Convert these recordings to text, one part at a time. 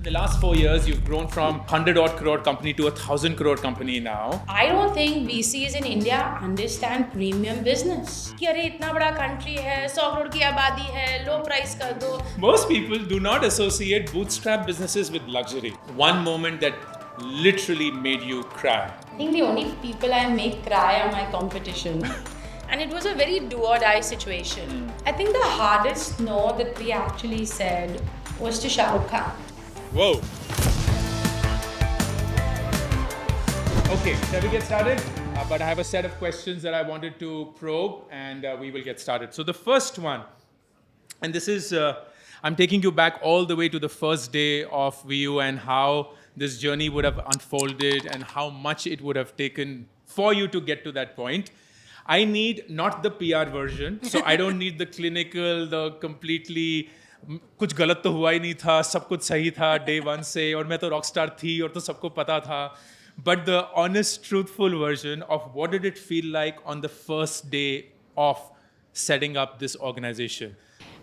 the last 4 years, you've grown from 100 odd crore company to 1,000 crore company now. I don't think VCs in India understand premium business. कि अरे इतना बड़ा country है, 100 करोड़ की आबादी है, low price कर दो. Most people do not associate bootstrap businesses with luxury. One moment that literally made you cry. I think the only people I make cry are my competition. And it was a very do or die situation. I think the hardest no that we actually said was to Shah Rukh Khan. Whoa. Okay, shall we get started? But I have a set of questions that I wanted to probe, and we will get started. So the first one, and this is, I'm taking you back all the way to the first day of VU and how this journey would have unfolded and how much it would have taken for you to get to that point. I need not the PR version, so I don't need the clinical, the completely कुछ गलत तो हुआ ही नहीं था, सब कुछ सही था day one से, और मैं तो रॉकस्टार थी और तो सबको पता था. But the honest, truthful version of what did it feel like on the first day of setting up this organization?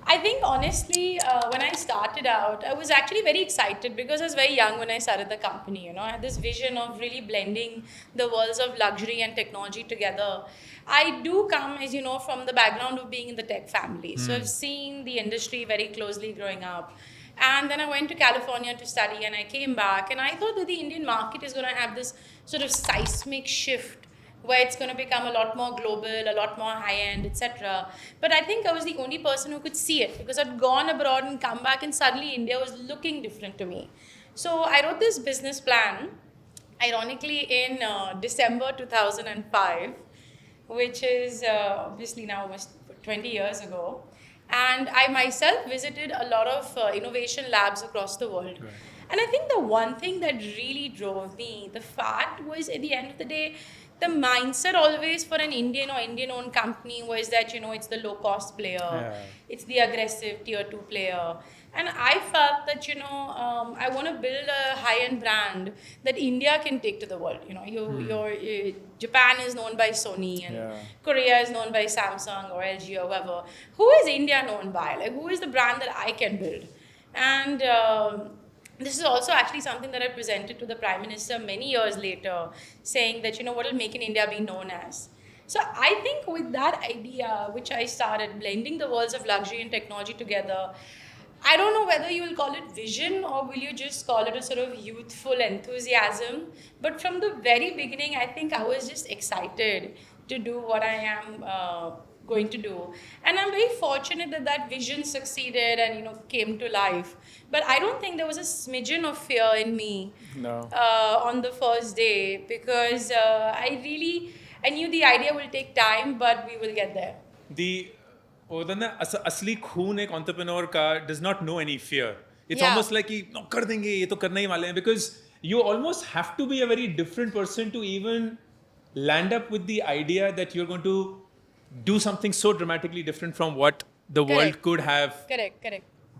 I think honestly, when I started out, I was actually very excited because I was very young when I started the company. I had this vision of really blending the worlds of luxury and technology together. I do come, as you know, from the background of being in the tech family. So I've seen the industry very closely growing up. And then I went to California to study and I came back and I thought that the Indian market is going to have this sort of seismic shift where it's going to become a lot more global, a lot more high-end, etc. But I think I was the only person who could see it because I'd gone abroad and come back and suddenly India was looking different to me. So I wrote this business plan, ironically in December 2005, which is obviously now almost 20 years ago. And I myself visited a lot of innovation labs across the world. Right. And I think the one thing that really drove me, the fact was at the end of the day, the mindset always for an Indian or Indian-owned company was that, it's the low-cost player, it's the aggressive tier 2 player. And I felt that, I want to build a high-end brand that India can take to the world. Japan is known by Sony and Korea is known by Samsung or LG or whoever. Who is India known by? Like, who is the brand that I can build? And this is also actually something that I presented to the Prime Minister many years later, saying that, what will make in India be known as? So I think with that idea, which I started blending the worlds of luxury and technology together, I don't know whether you will call it vision or will you just call it a sort of youthful enthusiasm. But from the very beginning, I think I was just excited to do what I am going to do. And I'm very fortunate that that vision succeeded and, came to life. But I don't think there was a smidgen of fear in me on the first day because I knew the idea will take time, but we will get there. असली खून एक entrepreneur का does not know any fear. It's almost like कि कर देंगे ये तो करने ही वाले हैं, because you almost have to be a very different person to even land up with the idea that you're going to do something so dramatically different from what the world could have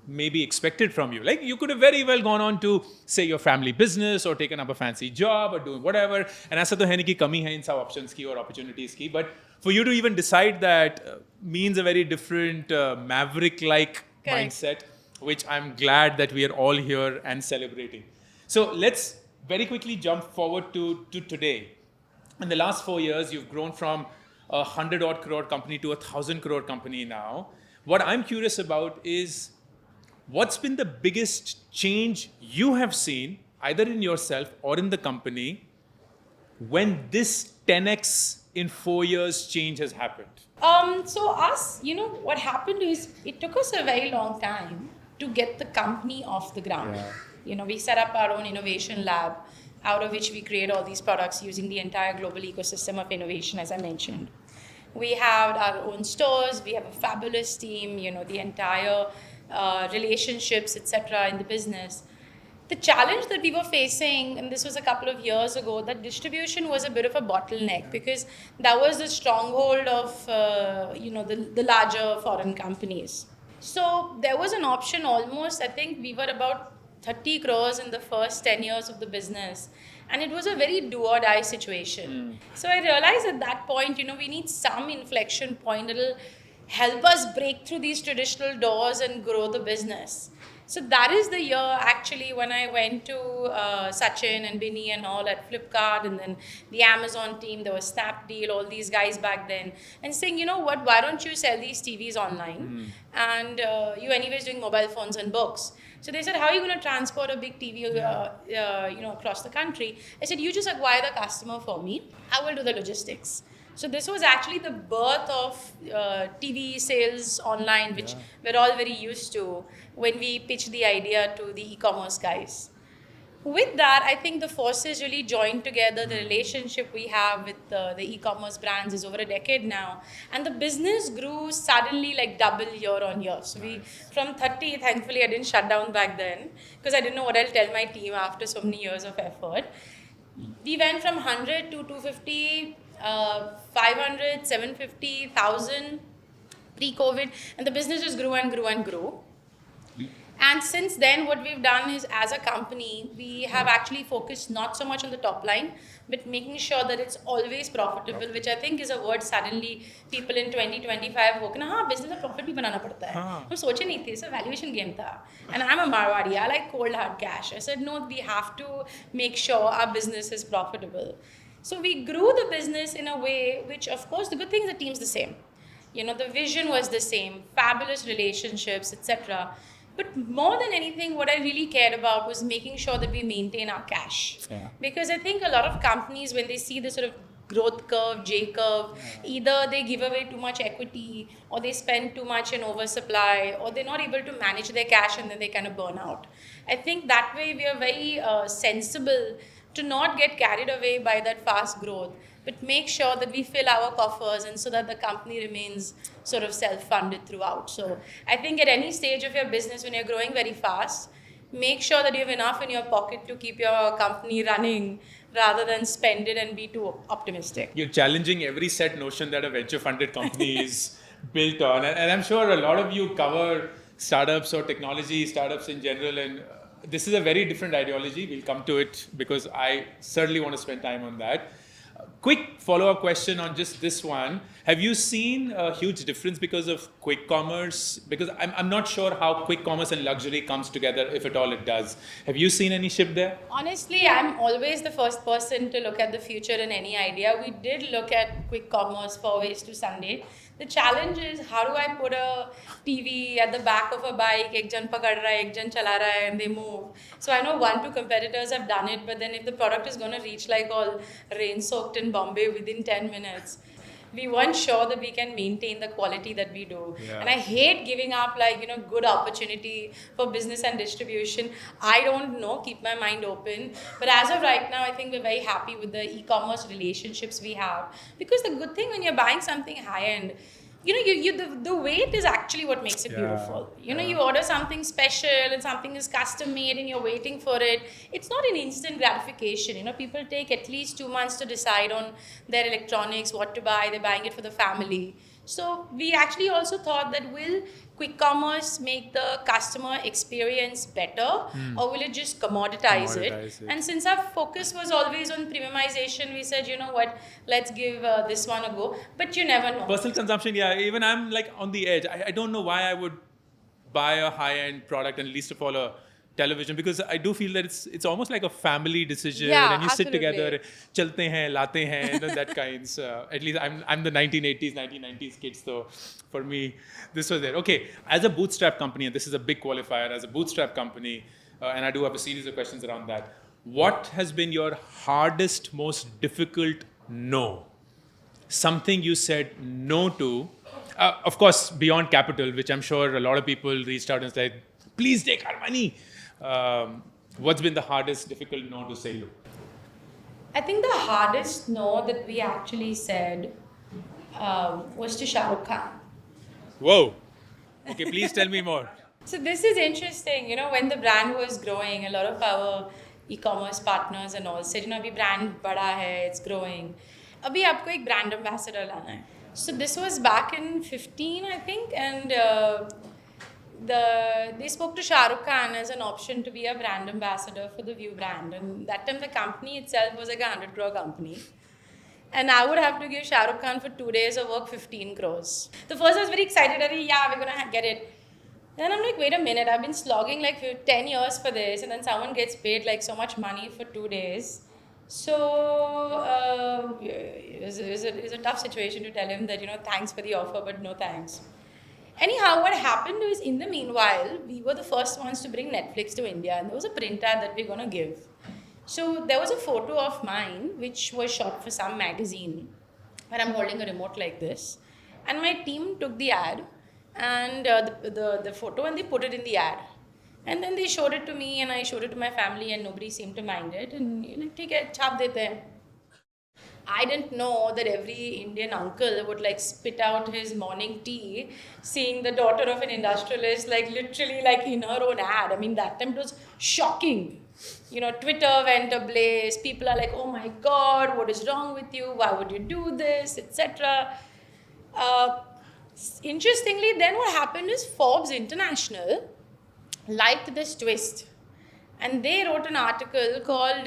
maybe expected from you. Like, you could have very well gone on to say your family business or taken up a fancy job or doing whatever. And ऐसा तो है नहीं कि कमी है इन सब options की और opportunities की. But for you to even decide that means a very different maverick-like mindset, which I'm glad that we are all here and celebrating. So let's very quickly jump forward to today. In the last 4 years, you've grown from 100 odd crore company to 1,000 crore company now. What I'm curious about is what's been the biggest change you have seen either in yourself or in the company when this 10x in 4 years change has happened? So us, what happened is it took us a very long time to get the company off the ground. We set up our own innovation lab out of which we create all these products using the entire global ecosystem of innovation, as I mentioned. We have our own stores, we have a fabulous team, the entire relationships, etc. in the business. The challenge that we were facing, and this was a couple of years ago, that distribution was a bit of a bottleneck because that was the stronghold of the larger foreign companies. So there was an option almost, I think we were about 30 crores in the first 10 years of the business. And it was a very do or die situation. So I realized at that point, we need some inflection point that will help us break through these traditional doors and grow the business. So that is the year actually when I went to Sachin and Binny and all at Flipkart, and then the Amazon team, there was Snapdeal, all these guys back then, and saying, you know what, why don't you sell these TVs online? And you anyways doing mobile phones and books. So they said, how are you going to transport a big TV across the country? I said, you just acquire the customer for me. I will do the logistics. So this was actually the birth of TV sales online, which we're all very used to when we pitched the idea to the e-commerce guys. With that, I think the forces really joined together. The relationship we have with the e-commerce brands is over a decade now, and the business grew suddenly like double year on year. So we from 30, thankfully I didn't shut down back then because I didn't know what I'll tell my team after so many years of effort. We went from 100 to 250, 500, 750, 1,000 pre-COVID, and the business just grew and grew and grew. And since then, what we've done is, as a company, we have actually focused not so much on the top line, but making sure that it's always profitable, which I think is a word suddenly people in 2025 हो कि ना हाँ business में profit भी बनाना पड़ता है. हम सोचे नहीं थे, it's a valuation game था. And I'm a Marwadi, I like cold hard cash. I said no, we have to make sure our business is profitable. So we grew the business in a way which, of course, the good thing is the team's the same. You know, the vision was the same, fabulous relationships, etc. But more than anything, what I really cared about was making sure that we maintain our cash. Yeah. Because I think a lot of companies, when they see this sort of growth curve, J curve, either they give away too much equity, or they spend too much in oversupply, or they're not able to manage their cash and then they kind of burn out. I think that way we are very sensible to not get carried away by that fast growth, but make sure that we fill our coffers and so that the company remains sort of self-funded throughout. So I think at any stage of your business, when you're growing very fast, make sure that you have enough in your pocket to keep your company running rather than spend it and be too optimistic. You're challenging every set notion that a venture funded company is built on. And I'm sure a lot of you cover startups or technology startups in general, and this is a very different ideology. We'll come to it because I certainly want to spend time on that. Quick follow-up question on just this one. Have you seen a huge difference because of quick commerce? Because I'm not sure how quick commerce and luxury comes together, if at all it does. Have you seen any shift there? Honestly, I'm always the first person to look at the future in any idea. We did look at quick commerce for Ways to Sunday. The challenge is, how do I put a TV at the back of a bike, ek jan pakad raha hai, ek jan chala raha hai, and they move. So I know 1-2 competitors have done it, but then if the product is going to reach like all rain-soaked in Bombay within 10 minutes, we weren't sure that we can maintain the quality that we do. Yeah. And I hate giving up good opportunity for business and distribution. I don't know, keep my mind open. But as of right now, I think we're very happy with the e-commerce relationships we have. Because the good thing when you're buying something high-end, the weight is actually what makes it beautiful. You order something special and something is custom made and you're waiting for it. It's not an instant gratification. People take at least 2 months to decide on their electronics, what to buy. They're buying it for the family. So we actually also thought that will quick commerce make the customer experience better, or will it just commoditize it? And since our focus was always on premiumization, we said, you know what, let's give this one a go. But you never know. Personal consumption, yeah. Even I'm like on the edge. I don't know why I would buy a high-end product, and least of all a television, because I do feel that it's almost like a family decision, and you sit together, chalte hain, late hain, that kinds. At least I'm the 1980s, 1990s kid, so for me, this was there. Okay, as a bootstrap company, and this is a big qualifier, as a bootstrap company, and I do have a series of questions around that. What has been your hardest, most difficult no? Something you said no to, of course, beyond capital, which I'm sure a lot of people reached out and said, please take our money. What's been the hardest, difficult no to say? I think the hardest no that we actually said was to Shah Rukh Khan. Whoa. Okay, please tell me more. So this is interesting. When the brand was growing, a lot of our e-commerce partners and all said, abhi brand bada hai, it's growing. Abhi aapko ek brand ambassador lana hai. So this was back in 15, I think, and they spoke to Shah Rukh Khan as an option to be a brand ambassador for the View brand. And that time the company itself was like a 100 crore company. And I would have to give Shah Rukh Khan for 2 days of work 15 crores. The first I was very excited, we're going to get it. Then I'm like, wait a minute, I've been slogging like 10 years for this, and then someone gets paid like so much money for 2 days. So it's a tough situation to tell him that, thanks for the offer, but no thanks. Anyhow, what happened is in the meanwhile, we were the first ones to bring Netflix to India, and there was a print ad that we're going to give. So there was a photo of mine which was shot for some magazine where I'm holding a remote like this. And my team took the ad and the photo and they put it in the ad. And then they showed it to me and I showed it to my family and nobody seemed to mind it. And take it, chap dete hain. I didn't know that every Indian uncle would like spit out his morning tea seeing the daughter of an industrialist like literally like in her own ad. I mean, that time it was shocking. Twitter went ablaze. People are like, oh my God, what is wrong with you? Why would you do this, etc. Interestingly, then what happened is Forbes International liked this twist. And they wrote an article called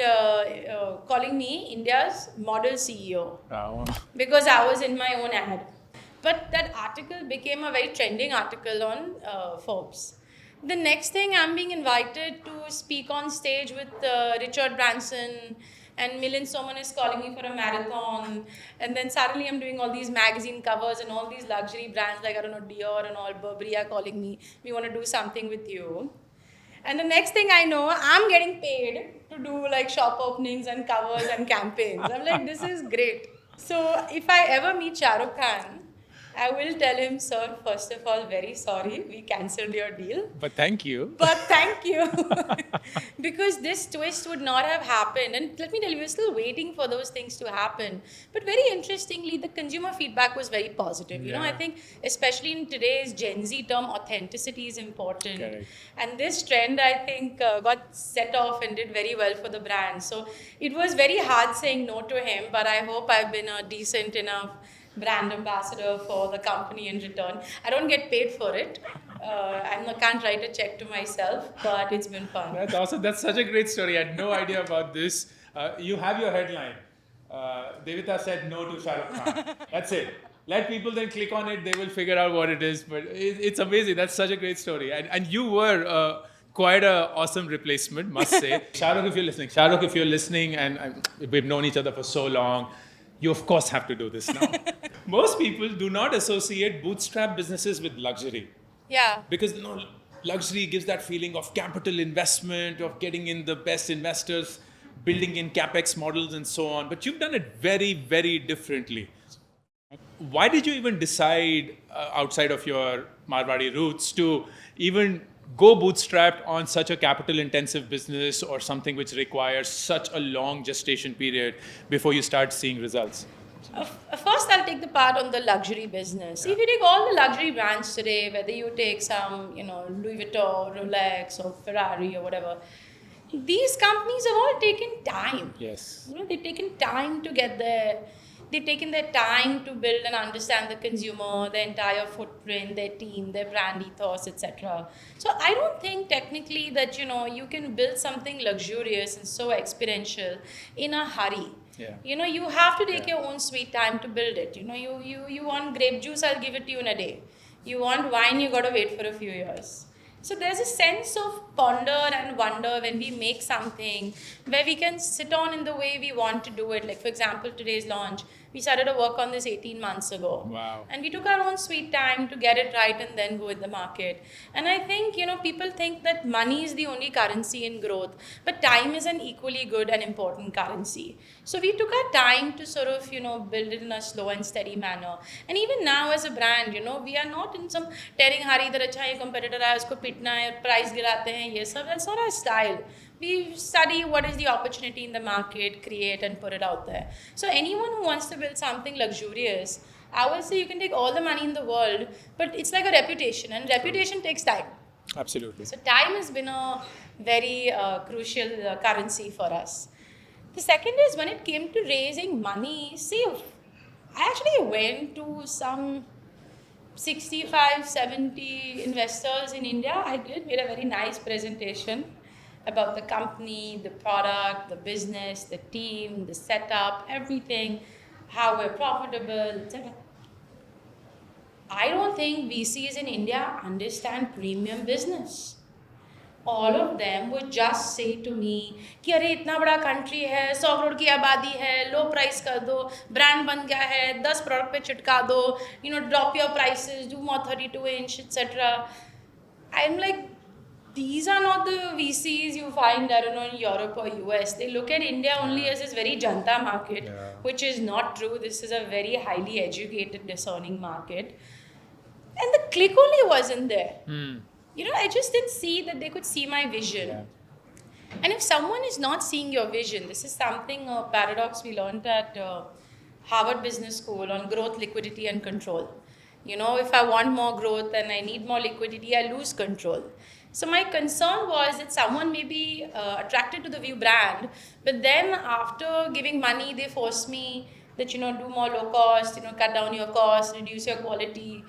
calling me India's model CEO. Wow. Because I was in my own ad. But that article became a very trending article on Forbes. The next thing, I'm being invited to speak on stage with Richard Branson, and Milind Soman is calling me for a marathon. And then suddenly I'm doing all these magazine covers and all these luxury brands like, I don't know, Dior and all, Burberry are calling me. We want to do something with you. And the next thing I know, I'm getting paid to do like shop openings and covers and campaigns. I'm like, this is great. So if I ever meet Shah Rukh Khan, I will tell him, sir, first of all, very sorry, we cancelled your deal. But thank you. But thank you. Because this twist would not have happened. And let me tell you, we're still waiting for those things to happen. But very interestingly, the consumer feedback was very positive. I think especially in today's Gen Z term, authenticity is important. Correct. And this trend, I think, got set off and did very well for the brand. So it was very hard saying no to him, but I hope I've been a decent enough brand ambassador for the company in return. I don't get paid for it. I can't write a check to myself, but it's been fun. That's awesome. That's such a great story. I had no idea about this. You have your headline. Devita said no to Shah Rukh Khan. That's it. Let people then click on it. They will figure out what it is. But it's amazing. That's such a great story. And you were quite an awesome replacement, must say. Shah Rukh, if you're listening, and we've known each other for so long, you of course have to do this now. Most people do not associate bootstrap businesses with luxury. Yeah. Because luxury gives that feeling of capital investment, of getting in the best investors, building in capex models and so on. But you've done it very, very differently. Why did you even decide, outside of your Marwari roots, to even go bootstrapped on such a capital intensive business or something which requires such a long gestation period before you start seeing results? First, I'll take the part on the luxury business. If you take all the luxury brands today, whether you take some, Louis Vuitton, Rolex, or Ferrari, or whatever, these companies have all taken time. Yes. They've taken time to get there. They've taken their time to build and understand the consumer, their entire footprint, their team, their brand ethos, etc. So I don't think technically that, you can build something luxurious and so exponential in a hurry. Yeah. You have to take your own sweet time to build it. You want grape juice, I'll give it to you in a day. You want wine, you got to wait for a few years. So there's a sense of ponder and wonder when we make something where we can sit on in the way we want to do it. Like, for example, today's launch, we started to work on this 18 months ago. Wow. And we took our own sweet time to get it right and then go with the market. And I think, people think that money is the only currency in growth, but time is an equally good and important currency. So we took our time to sort of, build it in a slow and steady manner. And even now as a brand, we are not in some tearing hurry that acha ye competitor hai, usko pitna hai, price girate hain, ye sab. That's not our style. We study what is the opportunity in the market, create and put it out there. So anyone who wants to build something luxurious, I would say you can take all the money in the world, but it's like a reputation, and reputation takes time. Absolutely. So time has been a very crucial currency for us. The second is when it came to raising money, see, I actually went to some 65, 70 investors in India. I made a very nice presentation about the company, the product, the business, the team, the setup, everything, how we're profitable, etc. I don't think VCs in India understand premium business. All of them would just say to me कि अरे इतना बड़ा country है, 100 करोड़ की आबादी है, लो price कर दो, ब्रांड बन गया है, 10 प्रोडक्ट पे चिटका दो, drop your prices, do more 32 inch, etc. I'm like, these are not the VCs you find, I don't know, in Europe or US. They look at India only as this very janta market, which is not true. This is a very highly educated, discerning market. And the click only wasn't there. I just didn't see that they could see my vision. And if someone is not seeing your vision, this is something, a paradox we learned at Harvard Business School on growth, liquidity, and control. If I want more growth and I need more liquidity, I lose control. So my concern was that someone may be attracted to the View brand, but then after giving money, they force me that, do more low cost, cut down your cost, reduce your quality.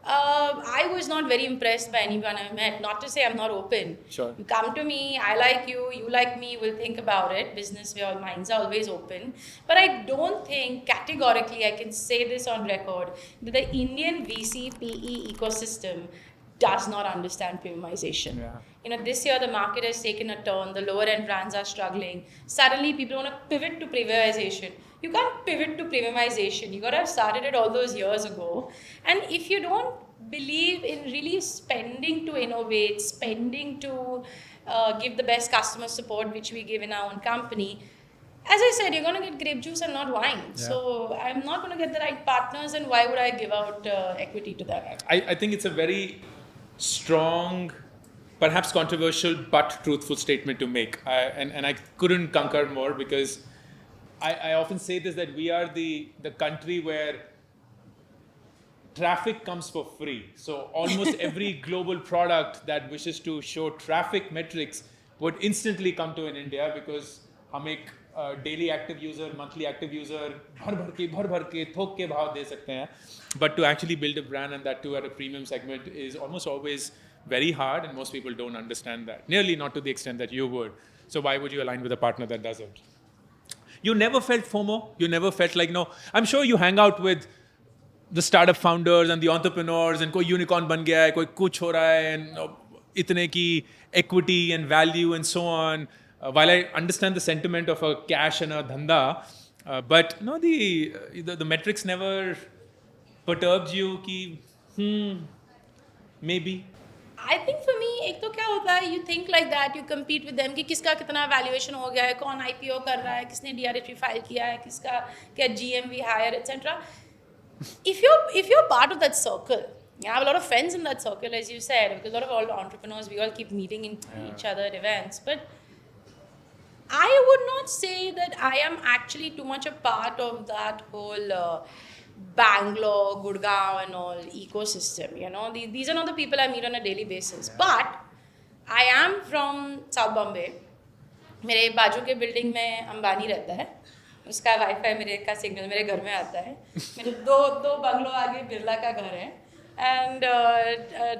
I was not very impressed by anyone I met. Not to say I'm not open. Sure. You come to me, I like you like me, we'll think about it. Business, our minds are always open. But I don't think categorically I can say this on record that the Indian VC PE ecosystem does not understand premiumization. This year the market has taken a turn. The lower end brands are struggling. Suddenly people want to pivot to premiumization. You can't pivot to premiumization. You got to have started it all those years ago. And if you don't believe in really spending to innovate, spending to give the best customer support, which we give in our own company, as I said, you're going to get grape juice and not wine. Yeah. So I'm not going to get the right partners, and why would I give out equity to them? I think it's a very strong, perhaps controversial, but truthful statement to make. And I couldn't concur more, because I often say this, that we are the country where traffic comes for free. So almost every global product that wishes to show traffic metrics would instantly come to in India, because हम एक daily active user, monthly active user भर के थोक के भाव दे सकते हैं. But to actually build a brand, and that too at a premium segment, is almost always very hard, and most people don't understand that. Nearly not to the extent that you would. So why would you align with a partner that doesn't? You never felt FOMO? You never felt like, no, I'm sure you hang out with the startup founders and the entrepreneurs, and koi unicorn ban gaya hai, koi kuch ho raha hai, and itne ki equity and value and so on. While I understand the sentiment of a cash and a dhanda, but no, the metrics never perturbed you ki, maybe. I think for me, एक तो क्या होता है, you think like that, you compete with them कि किसका कितना valuation हो गया है, कौन IPO कर रहा है, किसने DRHP file किया है, किसका क्या GMV higher, etc. If you're part of that circle, you have a lot of friends in that circle, as you said, because a lot of all entrepreneurs, we all keep meeting in each other at events. But I would not say that I am actually too much a part of that whole Bangalore, Gurgaon and all ecosystem. These are not the people I meet on a daily basis. But I am from South Bombay. मेरे बाजू के building में अंबानी रहता है. उसका wifi मेरे का signal मेरे घर में आता है. मेरे दो बंगलो आगे बिरला का घर है. And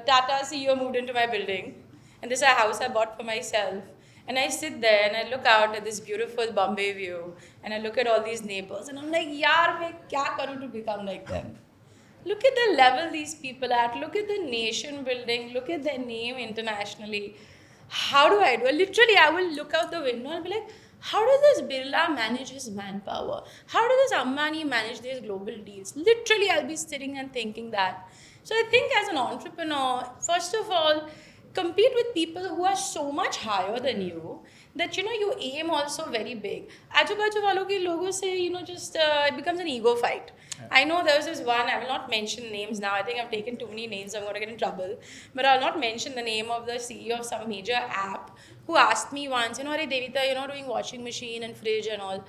Tata CEO moved into my building. And this is a house I bought for myself. And I sit there and I look out at this beautiful Bombay view, and I look at all these neighbors, and I'm like, yaar, मैं क्या करूँ to become like them? Look at the level these people at. Look at the nation building. Look at their name internationally. How do I do it? Literally, I will look out the window and be like, how does this Birla manage his manpower? How does this Ambani manage these global deals? Literally, I'll be sitting and thinking that. So I think as an entrepreneur, first of all, compete with people who are so much higher than you that you aim also very big. Aaju-baaju walo ke logo se just it becomes an ego fight. Yeah. I know there was this one, I will not mention names now. I think I've taken too many names, I'm going to get in trouble. But I'll not mention the name of the CEO of some major app who asked me once, Arey Devita, you're not doing washing machine and fridge and all.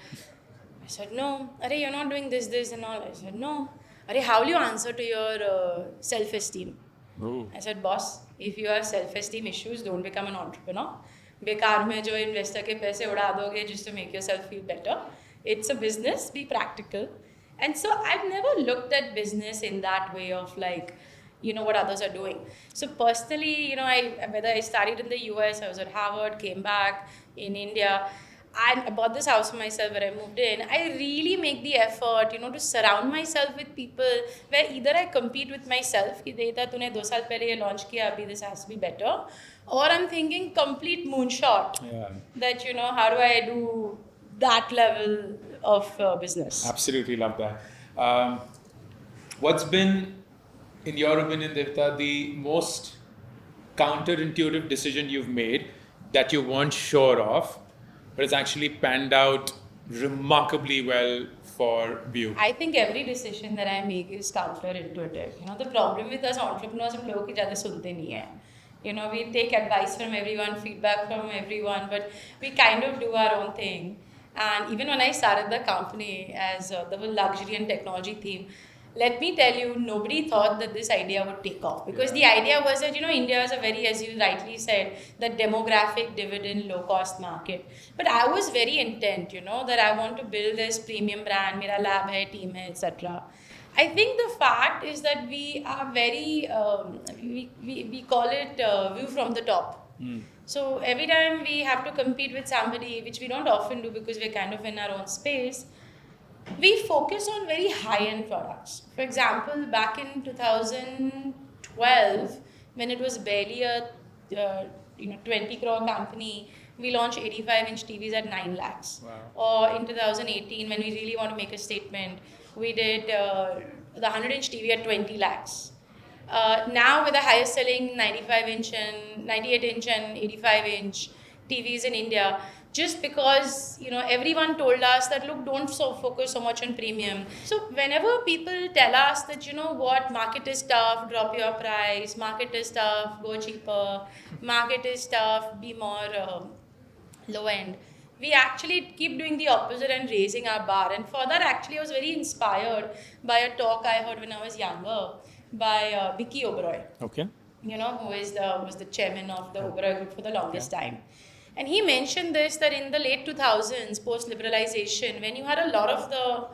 I said, no. Arey, you're not doing this and all. I said, no. Arey, how will you answer to your self-esteem? Ooh. I said, boss, if you have self-esteem issues, don't become an entrepreneur. बेकार में जो investor के पैसे उड़ा दोगे just to make yourself feel better. It's a business, be practical. And so I've never looked at business in that way of like, what others are doing. So personally, whether I studied in the US, I was at Harvard, came back in India, I bought this house for myself where I moved in. I really make the effort, to surround myself with people where either I compete with myself, कि देता तूने 2 साल पहले ये launch किया, अभी this has to be better, or I'm thinking complete moonshot. Yeah. That how do I do that level of business? Absolutely love that. What's been, in your opinion, Devta, the most counterintuitive decision you've made that you weren't sure of, but it's actually panned out remarkably well for View? I think every decision that I make is counterintuitive. The problem with us entrepreneurs, हम लोगों की ज़्यादा सुनते नहीं हैं. We take advice from everyone, feedback from everyone, but we kind of do our own thing. And even when I started the company as the whole luxury and technology theme, let me tell you, nobody thought that this idea would take off. Because the idea was that, India is a very, as you rightly said, the demographic, dividend, low-cost market. But I was very intent, that I want to build this premium brand, mera lab hai, team hai, etc. I think the fact is that we are very, we call it view from the top. So every time we have to compete with somebody, which we don't often do because we're kind of in our own space, we focus on very high-end products. For example, back in 2012, when it was barely a 20 crore company, we launched 85-inch TVs at 9 lakhs. Wow. Or in 2018, when we really want to make a statement, we did the 100-inch TV at 20 lakhs. Now with the highest selling 95-inch and 98-inch and 85-inch TVs in India, just because everyone told us that look, don't focus so much on premium. So whenever people tell us that what, market is tough, drop your price, market is tough, go cheaper, market is tough, be more low end, we actually keep doing the opposite and raising our bar. And for that, actually, I was very inspired by a talk I heard when I was younger by Vicky Oberoi. Okay. Who was the chairman of the Oberoi Group for the longest time. And he mentioned this, that in the late 2000s, post-liberalization, when you had a lot of the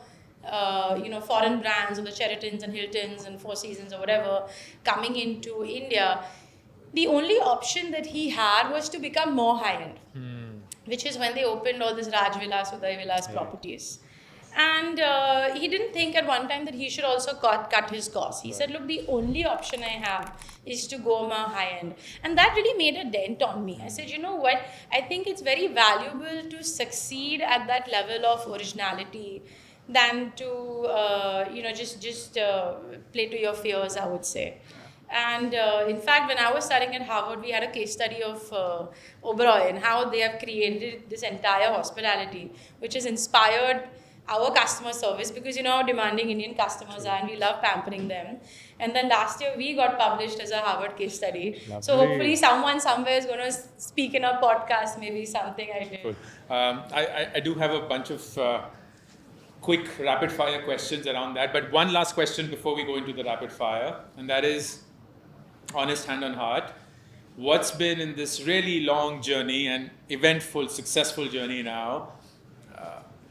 foreign brands, or the Sheratons and Hiltons and Four Seasons or whatever, coming into India, the only option that he had was to become more high-end, which is when they opened all these Raj Vilas, Uday Vilas properties. And he didn't think at one time that he should also cut his costs. He said, look, the only option I have is to go more high-end. And that really made a dent on me. I said, you know what? I think it's very valuable to succeed at that level of originality than to, just play to your fears, I would say. And in fact, when I was studying at Harvard, we had a case study of Oberoi and how they have created this entire hospitality, which has inspired our customer service, because how demanding Indian customers are and we love pampering them. And then last year we got published as a Harvard case study. Lovely. So hopefully someone somewhere is going to speak in a podcast, maybe something I did. Cool. I do have a bunch of quick rapid fire questions around that, but one last question before we go into the rapid fire, and that is, honest hand on heart, what's been in this really long journey and eventful, successful journey now,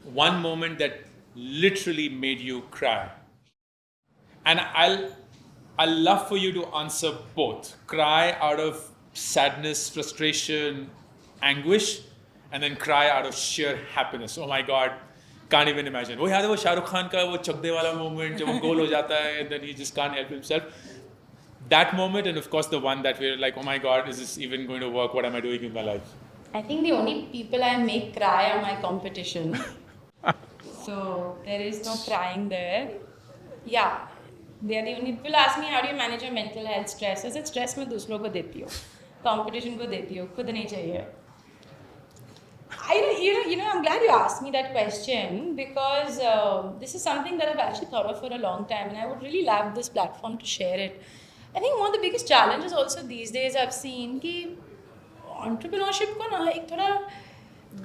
one moment that literally made you cry? And I'll love for you to answer both. Cry out of sadness, frustration, anguish, and then cry out of sheer happiness. Oh my God, can't even imagine. वो याद है वो शाहरुख खान का वो चकदे वाला moment जब वो गोल हो जाता है and then he just can't help himself. That moment, and of course the one that we're like, oh my God, is this even going to work? What am I doing in my life? I think the only people I make cry are my competition. So there is no crying there. Yeah. They are the only people ask me, how do you manage your mental health stress? I said, stress मैं दूसरों को देती हूँ, competition को देती हूँ, खुद नहीं चाहिए. I'm glad you asked me that question, because this is something that I've actually thought of for a long time, and I would really love this platform to share it. I think one of the biggest challenges also these days I've seen कि entrepreneurship को ना एक थोड़ा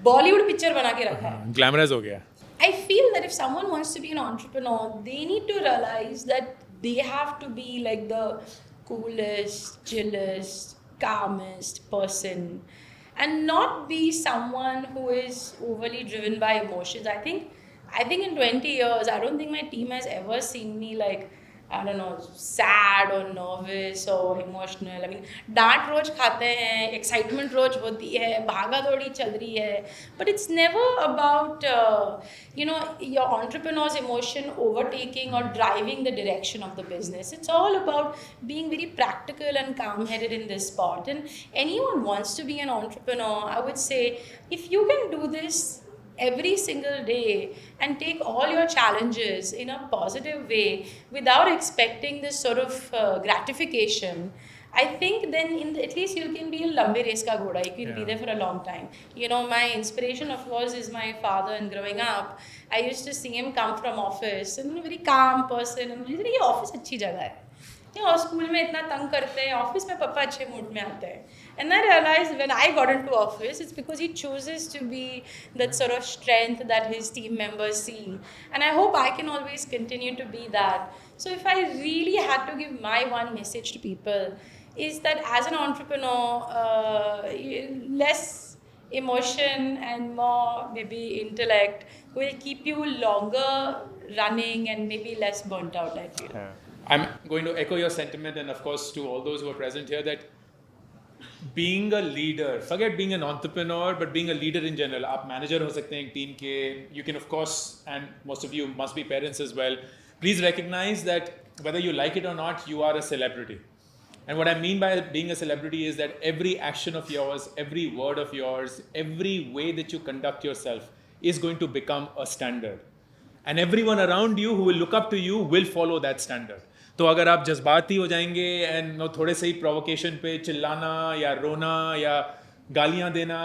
Bollywood picture बना के रखा है. Glamorous हो गया. I feel that if someone wants to be an entrepreneur, they need to realize that they have to be like the coolest, chillest, calmest person, and not be someone who is overly driven by emotions. I think in 20 years, I don't think my team has ever seen me like I don't know, sad or nervous or emotional. I mean, डांट रोज खाते हैं, excitement रोज होती है, भागा दौड़ी चल रही है. But it's never about, your entrepreneur's emotion overtaking or driving the direction of the business. It's all about being very practical and calm-headed in this spot. And anyone wants to be an entrepreneur, I would say, if you can do this every single day and take all your challenges in a positive way without expecting this sort of gratification, I think then at least you can be a lambe race ka ghoda. You can be there for a long time. My inspiration of course is my father. And growing up, I used to see him come from office and a very calm person. And he said, "ये office अच्छी जगह है." और school में इतना तंग करते हैं, ऑफिस में पापा अच्छे मूड में आते हैं. And I realized when I got into office, it's because he chooses to be that sort of strength that his team members see. And I hope I can always continue to be that. So if I really had to give my one message to people, is that as an entrepreneur, less emotion and more maybe intellect will keep you longer running and maybe less burnt out, I feel. Yeah. I'm going to echo your sentiment, and of course to all those who are present here, that being a leader, forget being an entrepreneur, but being a leader in general. आप manager हो सकते हैं एक team के. You can of course, and most of you must be parents as well. Please recognize that whether you like it or not, you are a celebrity. And what I mean by being a celebrity is that every action of yours, every word of yours, every way that you conduct yourself is going to become a standard. And everyone around you who will look up to you will follow that standard. तो अगर आप जज्बाती हो जाएंगे and थोड़े से ही provocation पे चिल्लाना या रोना या गालियां देना,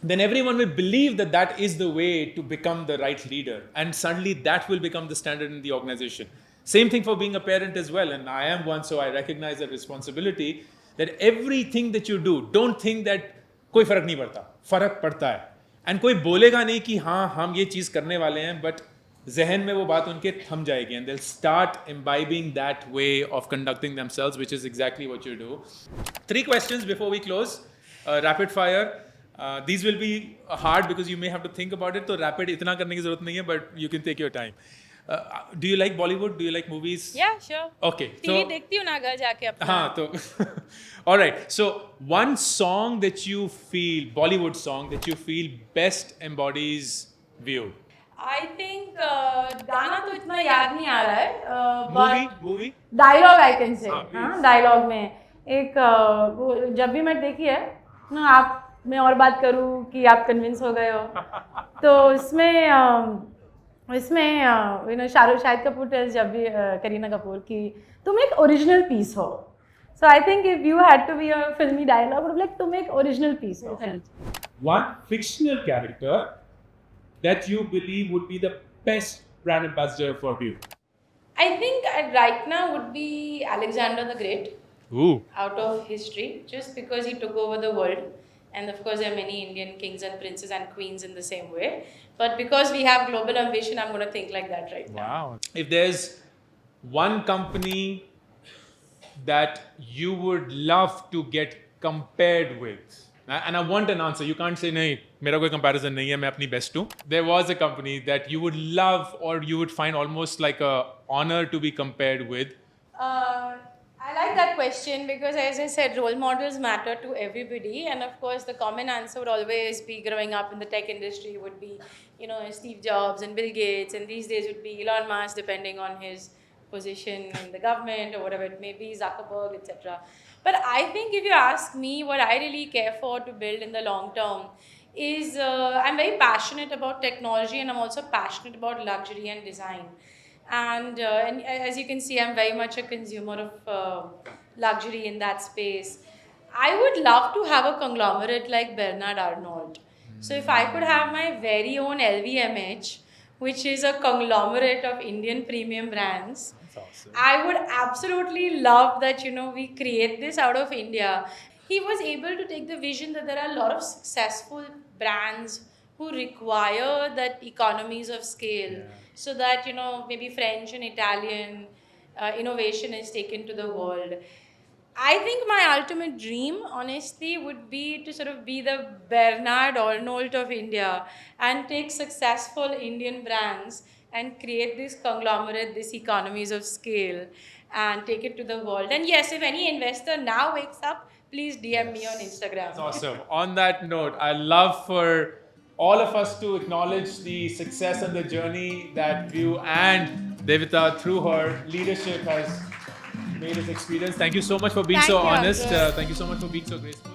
then everyone will believe that that is the way to become the right leader, and suddenly that will become the standard in the organization. Same thing for being a parent as well, and I am one, so I recognize that responsibility, that everything that you do, don't think that कोई फर्क नहीं पड़ता, फर्क पड़ता है. And कोई बोलेगा नहीं कि हाँ हम ये चीज़ करने वाले हैं, बट जहन में वो बात उनके थम जाएगी, and they'll start imbibing that way of conducting themselves, which is exactly what you do. 3 questions before we close. Rapid fire. These will be hard because you may have to think about it. तो rapid इतना करने की ज़रूरत नहीं है, but you can take your time. Do you like Bollywood? Do you like movies? Yeah, sure. Okay. TV देखती हूँ ना घर जाके अपना. हाँ तो all right. So one song that you feel, Bollywood song that you feel best embodies view. I think गाना तो इतना याद नहीं आ रहा है. Movie. Dialogue I can say. हाँ, हाँ, डायलॉग में एक वो जब भी मैं देखी है ना, आप मैं और बात करूँ कि आप कन्विंस हो गए हो, तो इसमें शाहिद कपूर टेल्स जब भी करीना कपूर की तुम एक ओरिजिनल पीस हो. So I think if you had to be a filmy dialogue, would be like तुम एक ओरिजिनल पीस हो. One fictional character that you believe would be the best brand ambassador for you. I think right now would be Alexander the Great. Ooh. Out of history, just because he took over the world. And of course, there are many Indian kings and princes and queens in the same way. But because we have global ambition, I'm going to think like that right now. Wow. If there's one company that you would love to get compared with, and I want an answer, you can't say, nahi, mera koi comparison nahi hai, main apni best hu. There was a company that you would love or you would find almost like a honor to be compared with. I like that question because, as I said, role models matter to everybody. And of course, the common answer would always be, growing up in the tech industry, would be, Steve Jobs and Bill Gates. And these days would be Elon Musk, depending on his position in the government or whatever it may be, Zuckerberg, etc. But I think if you ask me what I really care for to build in the long term is I'm very passionate about technology, and I'm also passionate about luxury and design. And as you can see, I'm very much a consumer of luxury in that space. I would love to have a conglomerate like Bernard Arnault. So if I could have my very own LVMH, which is a conglomerate of Indian premium brands, awesome. I would absolutely love that, we create this out of India. He was able to take the vision that there are a lot of successful brands who require that economies of scale, so that, maybe French and Italian innovation is taken to the world. I think my ultimate dream, honestly, would be to sort of be the Bernard Arnault of India and take successful Indian brands and create this conglomerate, this economies of scale, and take it to the world. And yes, if any investor now wakes up, please DM me on Instagram. That's awesome. On that note, I love for all of us to acknowledge the success and the journey that View and Devita, through her leadership, has made us experience. Thank you so much for being Thank so you, honest. Ankur. Thank you so much for being so graceful.